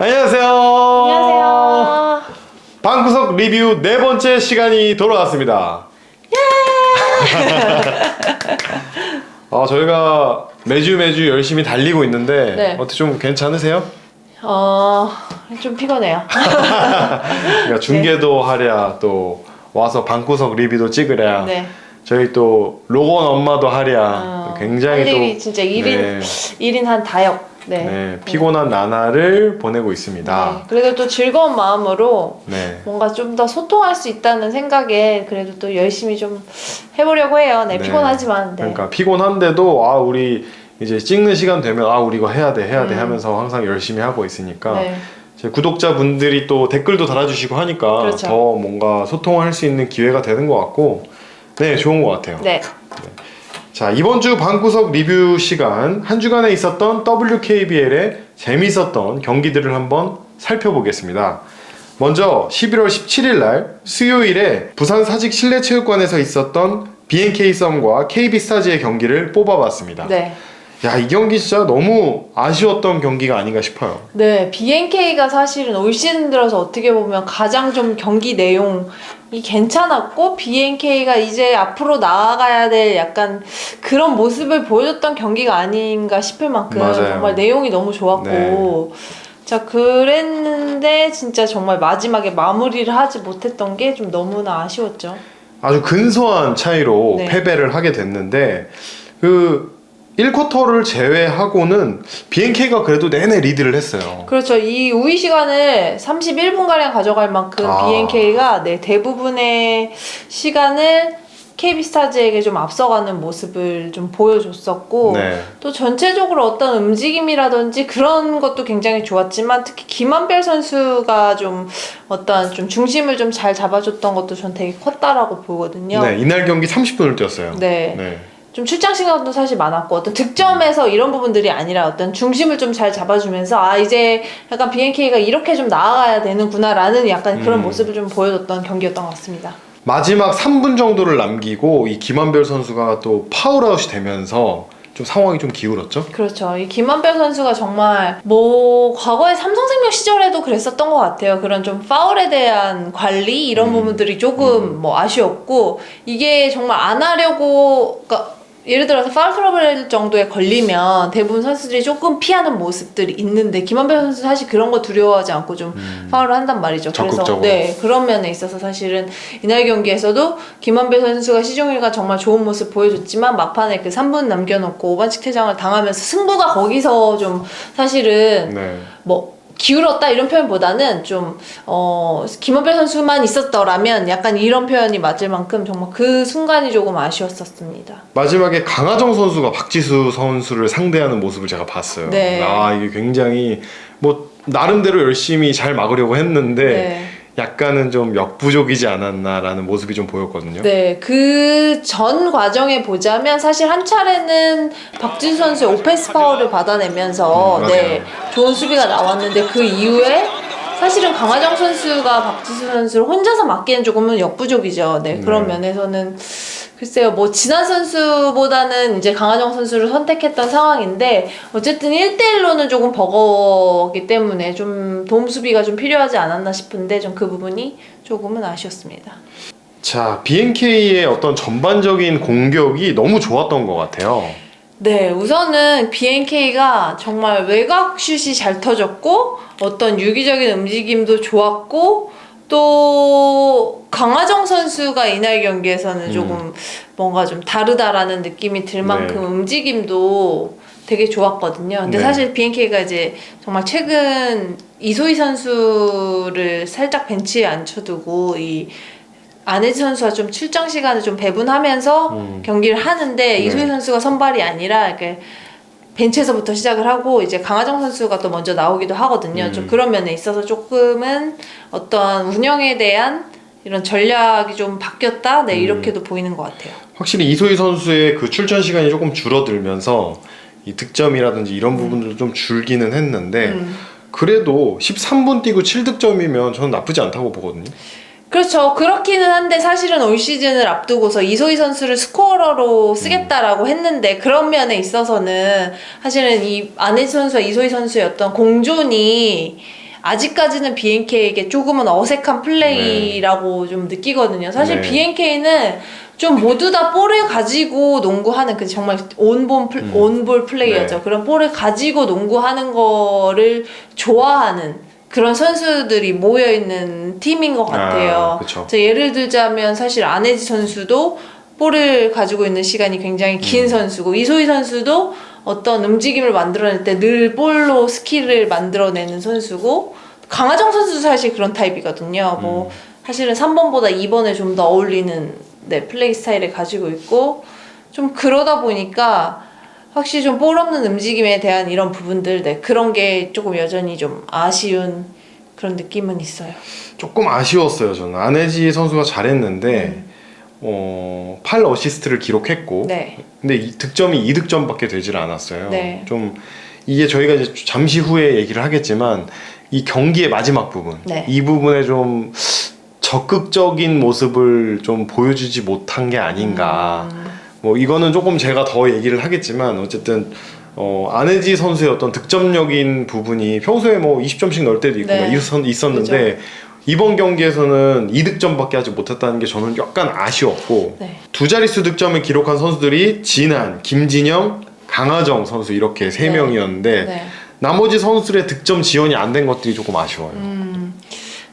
안녕하세요. 안녕하세요. 방구석 리뷰 네 번째 시간이 돌아왔습니다. 저희가 매주 열심히 달리고 있는데 네. 어떻게 좀 괜찮으세요? 좀 피곤해요. 그러니까 중계도 하랴 또 와서 방구석 리뷰도 찍으랴 네. 저희 또 로건 엄마도 하랴 굉장히 할 일이 또 진짜 1인 한 다역. 네. 피곤한 나날을 보내고 있습니다. 네. 그래도 또 즐거운 마음으로 네. 뭔가 좀 더 소통할 수 있다는 생각에 그래도 또 열심히 좀 해보려고 해요. 네, 네. 피곤하지만. 네. 그러니까 피곤한데도 우리 이제 찍는 시간 되면 우리 이거 해야 돼 하면서 항상 열심히 하고 있으니까 네. 제 구독자분들이 또 댓글도 달아주시고 하니까 그렇죠. 더 뭔가 소통을 할 수 있는 기회가 되는 것 같고 네, 좋은 것 같아요. 네. 자, 이번 주 방구석 리뷰 시간 한 주간에 있었던 WKBL의 재밌었던 경기들을 한번 살펴보겠습니다. 먼저 11월 17일 날 수요일에 부산 사직 실내체육관에서 있었던 BNK 썸과 KB스타즈의 경기를 뽑아봤습니다. 네. 야, 이 경기 진짜 너무 아쉬웠던 경기가 아닌가 싶어요. 네, BNK가 사실은 올 시즌 들어서 어떻게 보면 가장 좀 경기 내용이 괜찮았고 BNK가 이제 앞으로 나아가야 될 약간 그런 모습을 보여줬던 경기가 아닌가 싶을 만큼 맞아요. 정말 내용이 너무 좋았고 네. 자, 그랬는데 진짜 정말 마지막에 마무리를 하지 못했던 게 좀 너무나 아쉬웠죠. 아주 근소한 차이로 네. 패배를 하게 됐는데 그 1쿼터를 제외하고는 BNK가 그래도 내내 리드를 했어요. 그렇죠. 이 우위 시간을 31분가량 가져갈 만큼 BNK가 대부분의 시간을 KB스타즈에게 좀 앞서가는 모습을 좀 보여줬었고 네. 또 전체적으로 어떤 움직임이라든지 그런 것도 굉장히 좋았지만 특히 김한별 선수가 좀 어떤 좀 중심을 좀 잘 잡아줬던 것도 전 되게 컸다라고 보거든요. 네, 이날 경기 30분을 뛰었어요. 네. 네. 좀 출장 시간도 사실 많았고 어떤 득점에서 이런 부분들이 아니라 어떤 중심을 좀 잘 잡아주면서 이제 약간 BNK가 이렇게 좀 나아가야 되는구나라는 약간 그런 모습을 좀 보여줬던 경기였던 것 같습니다. 마지막 3분 정도를 남기고 이 김한별 선수가 또 파울아웃이 되면서 좀 상황이 좀 기울었죠? 그렇죠. 이 김한별 선수가 정말 과거에 삼성생명 시절에도 그랬었던 것 같아요. 그런 좀 파울에 대한 관리 이런 부분들이 조금 아쉬웠고 이게 정말 안 하려고 그러니까 예를 들어서 파울 트러블 정도에 걸리면 대부분 선수들이 조금 피하는 모습들이 있는데 김한별 선수 사실 그런 거 두려워하지 않고 좀 파울을 한단 말이죠. 적극적으로. 그래서 그런 면에 있어서 사실은 이날 경기에서도 김한별 선수가 시종일관 정말 좋은 모습 보여줬지만 막판에 그 3분 남겨놓고 오반칙 퇴장을 당하면서 승부가 거기서 좀 사실은 네. 기울었다 이런 표현보다는 좀 김한별 선수만 있었더라면 약간 이런 표현이 맞을 만큼 정말 그 순간이 조금 아쉬웠었습니다. 마지막에 강하정 선수가 박지수 선수를 상대하는 모습을 제가 봤어요. 네. 이게 굉장히 나름대로 열심히 잘 막으려고 했는데 네. 약간은 좀 역부족이지 않았나라는 모습이 좀 보였거든요. 네, 그 전 과정에 보자면 사실 한 차례는 박지수 선수의 오펜스 파울을 받아내면서 좋은 수비가 나왔는데 그 이후에 사실은 강하정 선수가 박지수 선수를 혼자서 막기엔 조금은 역부족이죠. 그런 면에서는 글쎄요, 진한 선수보다는 이제 강하정 선수를 선택했던 상황인데 어쨌든 1대1로는 조금 버거웠기 때문에 좀 도움 수비가 좀 필요하지 않았나 싶은데 좀 그 부분이 조금은 아쉬웠습니다. 자, BNK의 어떤 전반적인 공격이 너무 좋았던 것 같아요. 네, 우선은 BNK가 정말 외곽 슛이 잘 터졌고 어떤 유기적인 움직임도 좋았고 또 강하정 선수가 이날 경기에서는 조금 뭔가 좀 다르다라는 느낌이 들 만큼 움직임도 되게 좋았거든요. 근데 사실 BNK가 이제 정말 최근 이소희 선수를 살짝 벤치에 앉혀두고 이 안혜지 선수가 좀 출장 시간을 좀 배분하면서 경기를 하는데 이소희 선수가 선발이 아니라 이렇게 벤치에서부터 시작을 하고 이제 강하정 선수가 또 먼저 나오기도 하거든요. 좀 그런 면에 있어서 조금은 어떤 운영에 대한 이런 전략이 좀 바뀌었다? 이렇게도 보이는 것 같아요. 확실히 이소희 선수의 그 출전 시간이 조금 줄어들면서 이 득점이라든지 이런 부분들도 좀 줄기는 했는데 그래도 13분 뛰고 7득점이면 저는 나쁘지 않다고 보거든요. 그렇죠. 그렇기는 한데 사실은 올 시즌을 앞두고서 이소희 선수를 스코어러로 쓰겠다라고 했는데 그런 면에 있어서는 사실은 이 안혜지 선수와 이소희 선수의 어떤 공존이 아직까지는 BNK에게 조금은 어색한 플레이라고 좀 느끼거든요. 사실 네. BNK는 좀 모두 다 볼을 가지고 농구하는 그 정말 온볼 플레이어죠. 네. 그런 볼을 가지고 농구하는 거를 좋아하는 그런 선수들이 모여있는 팀인 것 같아요. 그쵸. 예를 들자면 사실 안혜지 선수도 볼을 가지고 있는 시간이 굉장히 긴 선수고, 이소희 선수도 어떤 움직임을 만들어낼 때 늘 볼로 스킬을 만들어내는 선수고, 강하정 선수도 사실 그런 타입이거든요. 뭐 사실은 3번보다 2번에 좀 더 어울리는 플레이 스타일을 가지고 있고, 좀 그러다 보니까 확실히 좀 볼 없는 움직임에 대한 이런 부분들, 그런 게 조금 여전히 좀 아쉬운 그런 느낌은 있어요. 조금 아쉬웠어요. 저는 안혜지 선수가 잘했는데 8어시스트를 기록했고, 네. 근데 이 득점이 2득점밖에 되질 않았어요. 네. 좀 이게 저희가 이제 잠시 후에 얘기를 하겠지만 이 경기의 마지막 부분, 네. 이 부분에 좀 적극적인 모습을 좀 보여주지 못한 게 아닌가. 뭐 이거는 조금 제가 더 얘기를 하겠지만 어쨌든 안혜지 선수의 어떤 득점력인 부분이 평소에 뭐 20점씩 넣을 때도 있고 네. 막 있었는데 그죠. 이번 경기에서는 2득점밖에 하지 못했다는 게 저는 약간 아쉬웠고, 네. 두 자릿수 득점을 기록한 선수들이 진한, 김진영, 강하정 선수 이렇게 3명이었는데 네. 나머지 선수들의 득점 지원이 안 된 것들이 조금 아쉬워요.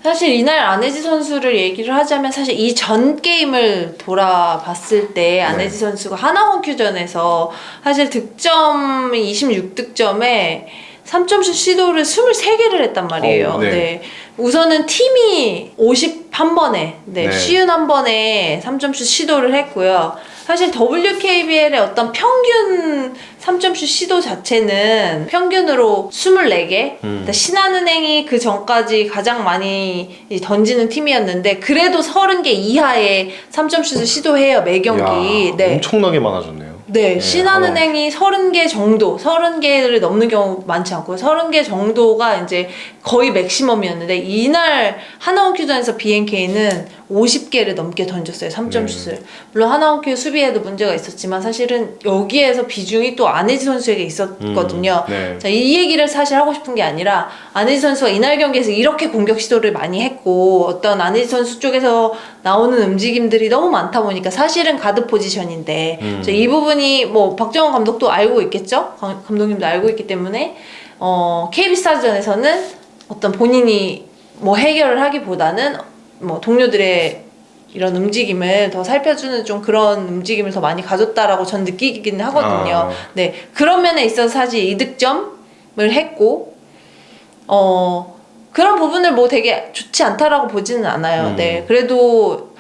사실 이날 안혜지 선수를 얘기를 하자면 사실 이 전 게임을 돌아봤을 때 안혜지 선수가 하나원 큐전에서 사실 득점이 26득점에 3점슛 시도를 23개를 했단 말이에요. 네. 네. 우선은 팀이 51번에, 네. 51번에 3점슛 시도를 했고요. 사실 WKBL의 어떤 평균 3점슛 시도 자체는 평균으로 24개. 신한은행이 그 전까지 가장 많이 던지는 팀이었는데 그래도 30개 이하의 3점슛을 시도해요, 매 경기. 이야, 엄청나게 많아졌네요. 네, 신한은행이 30개 정도, 30개를 넘는 경우 많지 않고요. 30개 정도가 이제 거의 맥시멈이었는데 이날 하나원큐전에서 BNK는 50개를 넘게 던졌어요, 3점슛을. 물론 하나원큐 수비에도 문제가 있었지만 사실은 여기에서 비중이 또 안혜지 선수에게 있었거든요. 네. 자, 이 얘기를 사실 하고 싶은 게 아니라 안혜지 선수가 이날 경기에서 이렇게 공격 시도를 많이 했고 어떤 안혜지 선수 쪽에서 나오는 움직임들이 너무 많다 보니까 사실은 가드 포지션인데 이 부분이 뭐 박정원 감독도 알고 있겠죠? 감독님도 알고 있기 때문에 KB스타전에서는 어떤 본인이 뭐 해결을 하기보다는 뭐 동료들의 이런 움직임을 더 살펴주는 좀 그런 움직임을 더 많이 가졌다라고 전 느끼기는 하거든요. 네, 그런 면에 있어서 사실 이득점을 했고 그런 부분을 뭐 되게 좋지 않다라고 보지는 않아요. 네, 그래도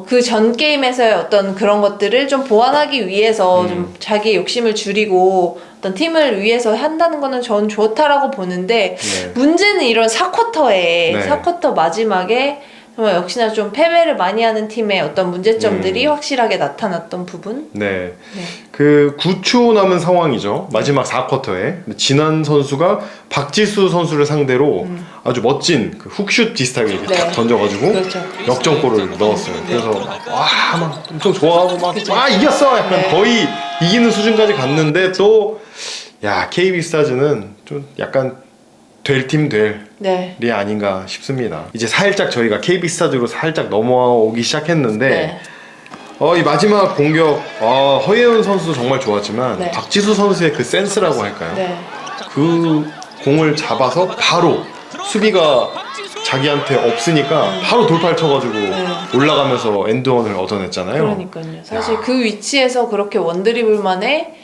그 전 게임에서의 어떤 그런 것들을 좀 보완하기 위해서 좀 자기의 욕심을 줄이고 어떤 팀을 위해서 한다는 거는 전 좋다라고 보는데 문제는 이런 4쿼터에 4쿼터 마지막에 정말 역시나 좀 패배를 많이 하는 팀의 어떤 문제점들이 확실하게 나타났던 부분. 네. 그 9초 남은 상황이죠. 마지막 4쿼터에 진한 선수가 박지수 선수를 상대로 아주 멋진 그 훅슛 비슷하게 이렇게 탁 던져가지고 그렇죠. 역전골을 넣었어요. 그래서 막 엄청 좋아하고 막 이겼어! 약간 거의 이기는 수준까지 갔는데 또 KB스타즈는 좀 약간 될 팀 될이 아닌가 싶습니다. 이제 살짝 저희가 KB스타즈로 살짝 넘어오기 시작했는데 이 마지막 공격 허예은 선수 정말 좋았지만 박지수 선수의 그 센스라고 할까요? 그 공을 잡아서 바로 수비가 자기한테 없으니까 바로 돌파를 쳐가지고 올라가면서 엔드원을 얻어냈잖아요. 그러니까요. 사실 그 위치에서 그렇게 원드리블만에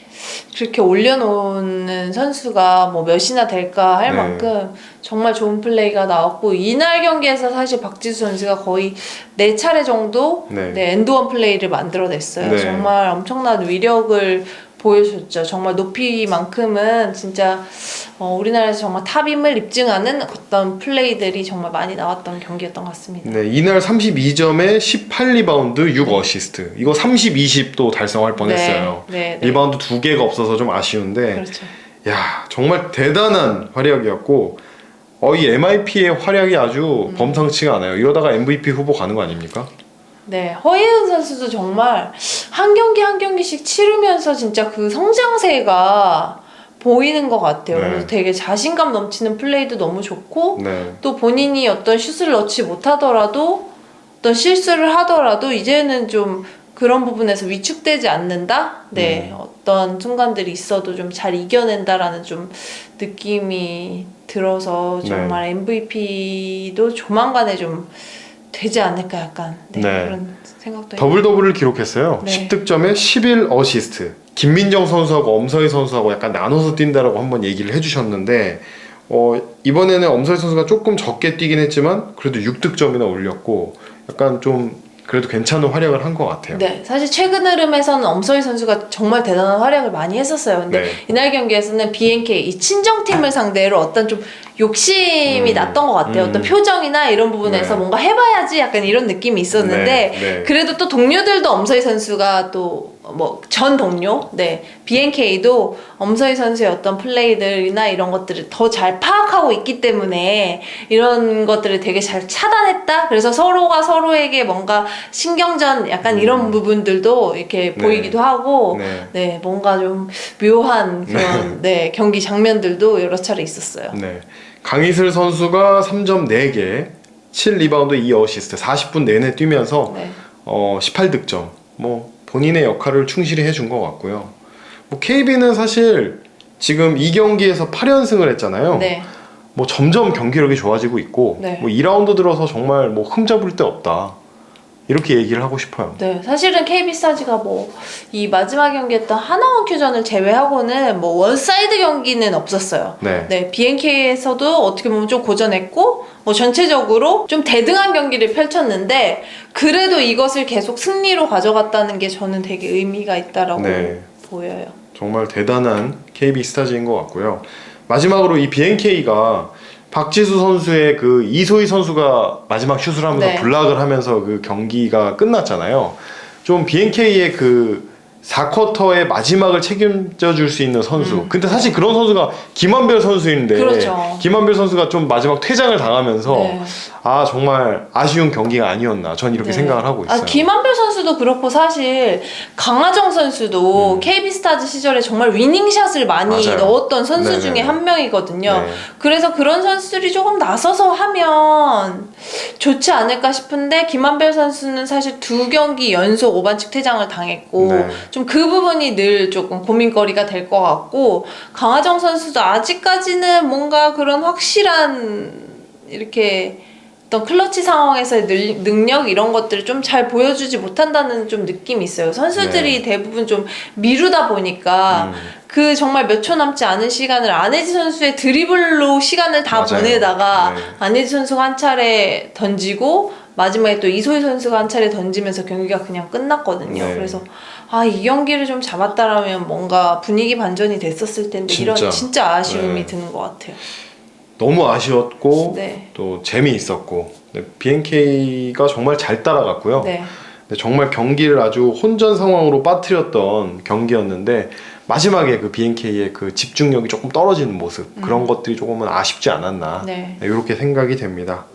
그렇게 올려놓는 선수가 뭐 몇이나 될까 할 만큼 정말 좋은 플레이가 나왔고 이날 경기에서 사실 박지수 선수가 거의 4차례 정도 엔드원 플레이를 만들어냈어요. 정말 엄청난 위력을 보여줬죠. 정말 높이만큼은 진짜 우리나라에서 정말 탑임을 입증하는 어떤 플레이들이 정말 많이 나왔던 경기였던 것 같습니다. 네, 이날 32점에 18리바운드 6어시스트. 이거 30-20도 달성할 뻔했어요. 리바운드 2개가 없어서 좀 아쉬운데 그렇죠. 야, 정말 대단한 활약이었고 이 MIP의 활약이 아주 범상치가 않아요. 이러다가 MVP 후보 가는 거 아닙니까? 네, 허예은 선수도 정말 한 경기 한 경기씩 치르면서 진짜 그 성장세가 보이는 것 같아요. 네. 그래서 되게 자신감 넘치는 플레이도 너무 좋고 네. 또 본인이 어떤 슛을 넣지 못하더라도 어떤 실수를 하더라도 이제는 좀 그런 부분에서 위축되지 않는다? 네. 어떤 순간들이 있어도 좀 잘 이겨낸다라는 좀 느낌이 들어서 정말 MVP도 조만간에 좀 되지 않을까 약간 네, 네. 그런 생각도 해요. 더블 더블을 기록했어요. 네. 10득점에 11어시스트. 김민정 선수하고 엄서희 선수하고 약간 나눠서 뛴다라고 한번 얘기를 해주셨는데 이번에는 엄서희 선수가 조금 적게 뛰긴 했지만 그래도 6득점이나 올렸고 약간 좀 그래도 괜찮은 활약을 한 것 같아요. 네, 사실 최근 흐름에서는 엄서희 선수가 정말 대단한 활약을 많이 했었어요. 근데 네. 이날 경기에서는 BNK 이 친정팀을 상대로 어떤 좀 욕심이 났던 것 같아요. 어떤 표정이나 이런 부분에서 네. 뭔가 해봐야지 약간 이런 느낌이 있었는데 네. 그래도 또 동료들도 엄서희 선수가 또 뭐 전 동료, 네 BNK도 엄서희 선수의 어떤 플레이들이나 이런 것들을 더 잘 파악하고 있기 때문에 이런 것들을 되게 잘 차단했다. 그래서 서로가 서로에게 뭔가 신경전 약간 이런 부분들도 이렇게 네. 보이기도 하고 네. 네 뭔가 좀 묘한 그런 네 경기 장면들도 여러 차례 있었어요. 네. 강희슬 선수가 3점 4개, 7리바운드 2어시스트, 40분 내내 뛰면서 네. 18득점. 뭐 본인의 역할을 충실히 해준 것 같고요. 뭐 KB는 사실 지금 이 경기에서 8연승을 했잖아요. 네. 뭐 점점 경기력이 좋아지고 있고 네. 뭐 2라운드 들어서 정말 뭐 흠잡을 데 없다. 이렇게 얘기를 하고 싶어요. 네, 사실은 KB스타즈가 뭐 이 마지막 경기했던 하나원 큐전을 제외하고는 뭐 원사이드 경기는 없었어요. 네. 네, BNK에서도 어떻게 보면 좀 고전했고 뭐 전체적으로 좀 대등한 경기를 펼쳤는데 그래도 이것을 계속 승리로 가져갔다는 게 저는 되게 의미가 있다라고 네. 보여요. 정말 대단한 KB 스타즈인 것 같고요. 마지막으로 이 BNK가 박지수 선수의 그 이소희 선수가 마지막 슛을 하면서 네. 블락을 하면서 그 경기가 끝났잖아요. 좀 BNK의 그 4쿼터의 마지막을 책임져 줄 수 있는 선수. 근데 사실 그런 선수가 김한별 선수인데 그렇죠. 김한별 선수가 좀 마지막 퇴장을 당하면서 네. 아 정말 아쉬운 경기가 아니었나. 전 이렇게 네. 생각을 하고 있어요. 김한별 선수도 그렇고 사실 강하정 선수도 KB스타즈 시절에 정말 위닝샷을 많이 맞아요. 넣었던 선수 네네네. 중에 한 명이거든요. 네. 그래서 그런 선수들이 조금 나서서 하면 좋지 않을까 싶은데 김한별 선수는 사실 2경기 연속 5반칙 퇴장을 당했고 네. 좀 그 부분이 늘 조금 고민거리가 될 것 같고 강하정 선수도 아직까지는 뭔가 그런 확실한 이렇게 어떤 클러치 상황에서의 능력 이런 것들을 좀 잘 보여주지 못한다는 좀 느낌이 있어요. 선수들이 대부분 좀 미루다 보니까 그 정말 몇 초 남지 않은 시간을 안혜지 선수의 드리블로 시간을 다 맞아요. 보내다가 네. 안혜지 선수가 한 차례 던지고 마지막에 또 이소희 선수가 한 차례 던지면서 경기가 그냥 끝났거든요. 네. 그래서 이 경기를 좀 잡았다라면 뭔가 분위기 반전이 됐었을 텐데 진짜. 이런 진짜 아쉬움이 네. 드는 것 같아요. 너무 아쉬웠고 네. 또 재미있었고 BNK가 정말 잘 따라갔고요. 네. 정말 경기를 아주 혼전 상황으로 빠뜨렸던 경기였는데 마지막에 그 BNK의 그 집중력이 조금 떨어지는 모습 그런 것들이 조금은 아쉽지 않았나 네. 이렇게 생각이 됩니다.